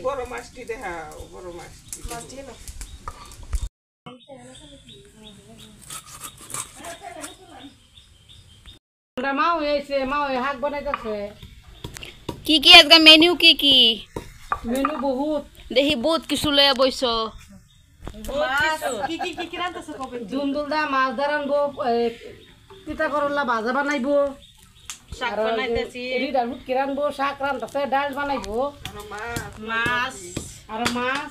বড় মাছটি দেখাও, বড় মাছটি না মাও এসে মাও হাক বানাইতেছে। কি কি আজকে মেনু কি কি? মেনু বহুত দেখি বহুত কিছু লয়ে বইছ। কি রান্তাছে কবে? দুন্দুল দা মাছ ধরানবো, পিঠা করলা ভাজা বানাইবো, শাক বানাইতেছি, এডিডার হুট কি রানবো, শাক রান্তাছে, ডাল বানাইবো, মাছ আর মাছ।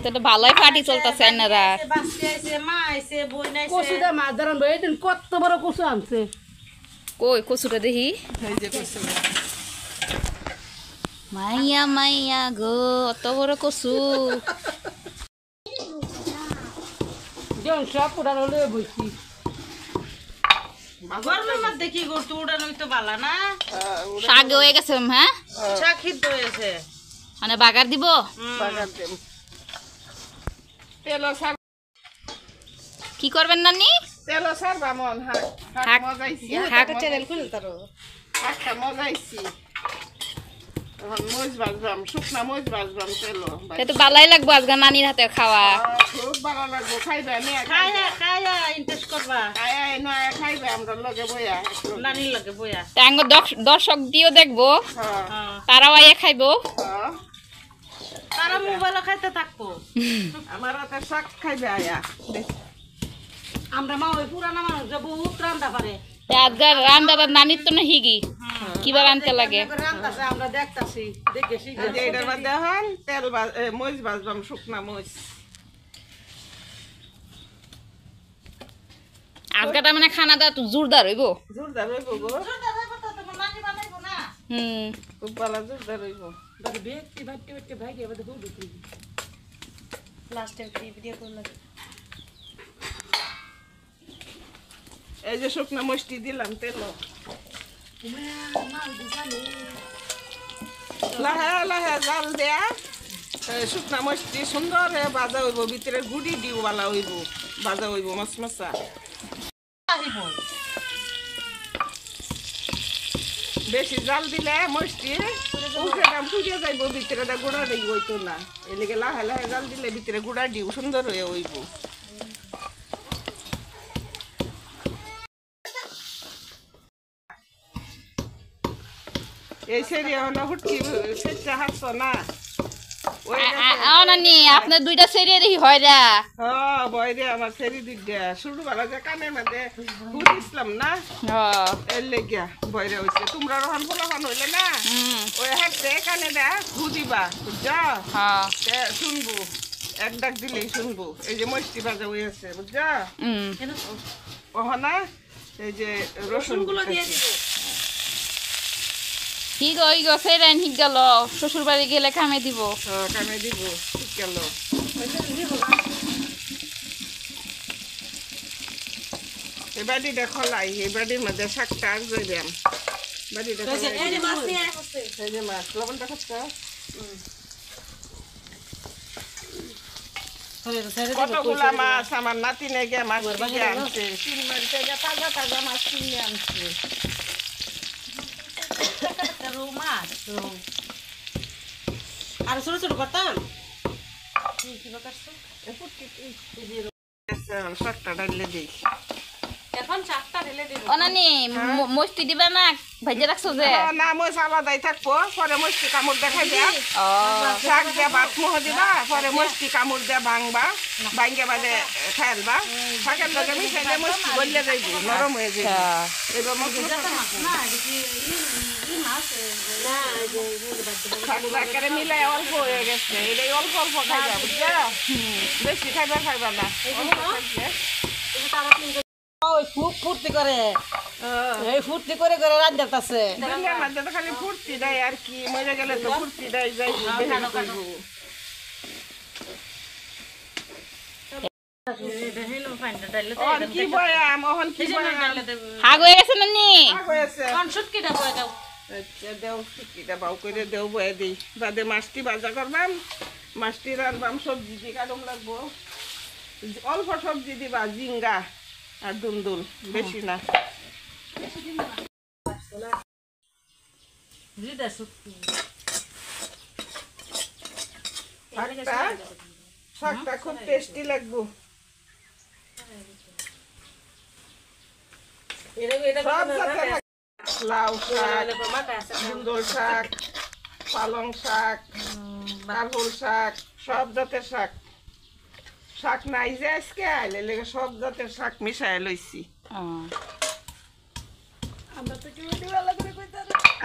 তো ভালোই পার্টি চলতেছে এনারা। কচু দা মাছ ধরানবো, এইদিন কত বড় কচু আনছে। কই কচুটা দেখি। এই যে কচু। মাইয়া মাইয়া গো অত বড় কচু। যেমন সব পুরানো লয়ে বইছি। গরমের মধ্যে কি করতো উড়ানোই তো বালা না। শাক হয়ে গেছে হ্যাঁ, শাক সিদ্ধ হয়েছে মানে বাগার দিব। বাগার দেব। তেল সার কি করবেন নানি? তেল সার বামন হাক মজাইছি। হাক চ্যানেল খুলে তারো হাকটা মজাইছি। এখন মরিচ ভাজবাম, শুকনা মরিচ ভাজবাম তেল। সে তো ভালোই লাগবো আজকে নানির হাতে খাওয়া। খুব ভালো লাগবো, খাইবে নিয়ে খায়া ইন্টারেস্ট করবা খাইবে আমরা লগে বইয়া নানির লাগে বইয়া। টাঙ্গ দর্শক দিও দেখবো, তারাও আইয়া খাইবো। তারা মোবাইল খাইতে থাকবো। আমার হাতে শাক খাইবে আয়া। আমরা মা ওই পুরানা মানুষ যে বহুত রান্না পারে। আজকে রান্দাটা নানির তো না হিগি কিবার আনতে লাগে। রান্নাছে আমরা দেখতাছি, দেখে শিখে। এটার মধ্যে এখন তেল মরিচ ভাজবাম, শুকনা মরিচ। আজকেটা মানে খানাটা তো জোরদার হইব। জোরদার হইব গো, নানি বানাইবো না। খুব ভালো জোরদার হইব। ব্যক্তি ভাইতে ভাইতে ভাই এবার দেখো দেখি লাস্টে ভিডিও করলে এই যে শুকনা মরিচটি দিলাম তেল। লাহে লাহে জাল দেয়া শুকনা মরিচটি সুন্দর ভাজা হইব, ভিতরে গুড়ি দিও বালা হইব, ভাজা হইব মশমশা। বেশি জাল দিলে মরিচটি ফুটে যাইব, ভিতরে গুড়া দিই হইতো না। এদিকে লাহে লাহে জাল দিলে ভিতরে গুড়া দিও সুন্দর হয়ে হইব। এই সেরি হলো হুটকি সেটা হাসছ না নানি আপনার দুইটা সেরিয়ে দেখি হয় রা। বয় রে আমার সেরি দুইটা শুরু ভালো যে কানের মধ্যে ঘুরিছিলাম না, এর লেগিয়া বয়রে হয়েছে। তোমরা রহন ফলাফান হইলে না ওই হাতে কানে দে ঘুরিবা, বুঝছা? শুনবো, এক ডাক দিলেই শুনবো। এই যে মরিচটি ভাজা হয়ে আছে, বুঝছা? ওহনা এই যে রসুন গুলো দিয়ে দিব। ঠিক ওই গো সেরাইন ঠিক গেল, শ্বশুর বাড়ি গেলে কামে দিব। কামে দিব, ঠিক গেল। এই বাড়িটা খোলাই, এই বাড়ির মধ্যে শাকটা আর জইলাম। বাড়িটা এই যে মাছ লবণটা খাচ্ছা কতগুলা মাছ আমার নাতি নেগে মাছ কিনে আনছে, 3 মাস থেকে তাজা তাজা মাছ কিনে আনছে। আর ছোট ছোট করতাম শাকটা ডাইলে দিই। এখন চারটা ঢেলে দিব। ও নানি মস্তি দিবা না ভাইজে রাখছো যে? না মরিচ আলাদাই থাকবো, পরে মরিচটি কামড় দেখাই দিয়া শাক দিয়ে ভাত মুহ দিবা, পরে মরিচটি কামড় দিয়ে ভাঙবা, ভাঙ্গে বাদে খাইলবা। শাকের লগে মিশাইলে মরিচটি গলিয়ে যাইব, নরম হয়ে যাইব। এবার শাক মিলাই অল্প হয়ে গেছে, এটাই অল্প অল্প খাইবা, বুঝছা? বেশি খাইবা না, অল্প খাইলে খুব ফুর্তি করে, এই ফুর্তি করে করে রান্ধাতাছে। দুনিয়ার মধ্যে তো খালি ফুর্তি দেয় আর কি, মরে গেলে তো ফুর্তি দেয় যাইব। কি বয়াম ওহন কি বয়াম হাগ হয়ে গেছে নানি? হয়েছে শুটকিটা বয়ে দাও। আচ্ছা দেও শুটকিটা বাউ করে দেও বয়ে দিই। বাদে মাছটি ভাজা করবাম, মাছটি রানবাম, সবজি দিয়ে কাটম লাগবো। অল্প সবজি দিবা, জিঙ্গা আর দুন্দুল, বেশি না। শাকটা খুব টেস্টি লাগবো। সব জাতের শাক, লাউ শাক, ধুন্দুল শাক, পালং শাক, কারফুল শাক, সব জাতের শাক। শাক নাই যে আজকে আইলে লেগে সব জাতের শাক মিশাই লইছি।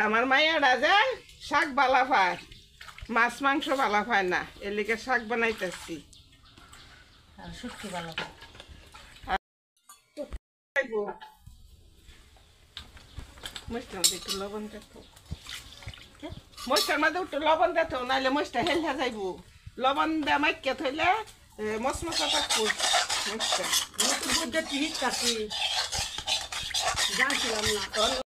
আমার মাইয়াটা যে শাক বালা পায়, মাছ মাংস বালা পায় না, এর লিগে শাক বানাইতেছি। একটু লবণ দেখো, মশটার মধ্যে একটু লবণ দেখো, নাইলে মশটা হেলহা যাইব। লবণ দেয়া মাইকে থইলে মশমশা থাকবো মশটা। জানছিলাম না।